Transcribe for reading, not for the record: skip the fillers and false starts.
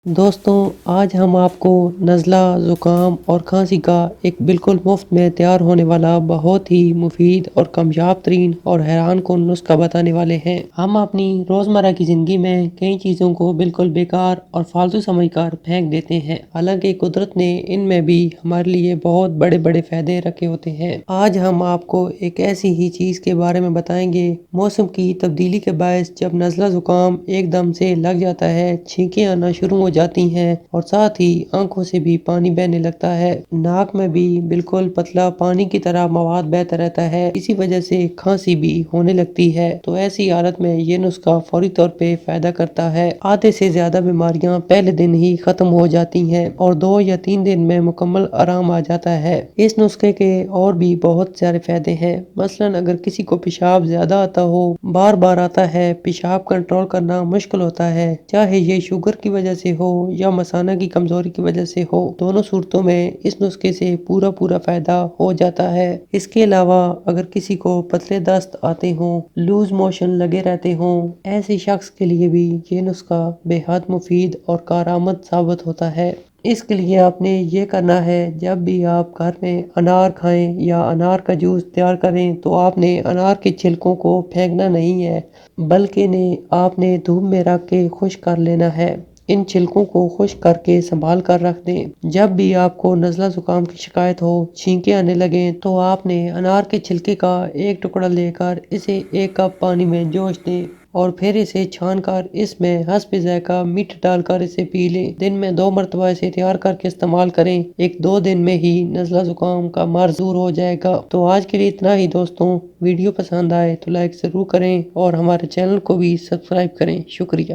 دوستوں، آج ہم آپ کو نزلہ، زکام اور کھانسی کا ایک بالکل مفت میں تیار ہونے والا بہت ہی مفید اور کامیاب ترین اور حیران کن نسخہ بتانے والے ہیں۔ ہم اپنی روزمرہ کی زندگی میں کئی چیزوں کو بالکل بیکار اور فالتو سمجھ کر پھینک دیتے ہیں، حالانکہ قدرت نے ان میں بھی ہمارے لیے بہت بڑے بڑے فائدے رکھے ہوتے ہیں۔ آج ہم آپ کو ایک ایسی ہی چیز کے بارے میں بتائیں گے۔ موسم کی تبدیلی کے باعث جب نزلہ زکام ایک دم سے لگ جاتا ہے، چھینکیں آنا شروع ہو جاتی ہیں اور ساتھ ہی آنکھوں سے بھی پانی بہنے لگتا ہے، ناک میں بھی بالکل پتلا پانی کی طرح مواد بہتا رہتا ہے، اسی وجہ سے کھانسی بھی ہونے لگتی ہے، تو ایسی حالت میں یہ نسخہ فوری طور پہ فائدہ کرتا ہے۔ آدھے سے زیادہ بیماریاں پہلے دن ہی ختم ہو جاتی ہیں اور 2 یا 3 دن میں مکمل آرام آ جاتا ہے۔ اس نسخے کے اور بھی بہت سارے فائدے ہیں، مثلاً اگر کسی کو پیشاب زیادہ آتا ہو، بار بار آتا ہے، پیشاب کنٹرول کرنا مشکل ہوتا ہے، چاہے یہ شوگر کی وجہ سے ہو یا مثانہ کی کمزوری کی وجہ سے ہو، دونوں صورتوں میں اس نسخے سے پورا فائدہ ہو جاتا ہے۔ اس کے علاوہ اگر کسی کو پتلے دست آتے ہوں، لوز موشن لگے رہتے ہوں، ایسے شخص کے لیے بھی یہ نسخہ بے حد مفید اور کارآمد ثابت ہوتا ہے۔ اس کے لیے آپ نے یہ کرنا ہے، جب بھی آپ گھر میں انار کھائیں یا انار کا جوس تیار کریں تو آپ نے انار کے چھلکوں کو پھینکنا نہیں ہے، بلکہ آپ نے دھوپ میں رکھ کے خشک کر لینا ہے۔ ان چھلکوں کو خشک کر کے سنبھال کر رکھ دیں۔ جب بھی آپ کو نزلہ زکام کی شکایت ہو، چھینکیں آنے لگیں، تو آپ نے انار کے چھلکے کا ایک ٹکڑا لے کر اسے 1 کپ پانی میں جوش دیں اور پھر اسے چھان کر اس میں حسب ذائقہ میٹھ ڈال کر اسے پی لیں۔ دن میں 2 مرتبہ اسے تیار کر کے استعمال کریں، 1-2 دن میں ہی نزلہ زکام کا مرض دور ہو جائے گا۔ تو آج کے لیے اتنا ہی دوستوں، ویڈیو پسند آئے تو لائک ضرور کریں اور ہمارے چینل کو بھی سبسکرائب کریں۔ شکریہ۔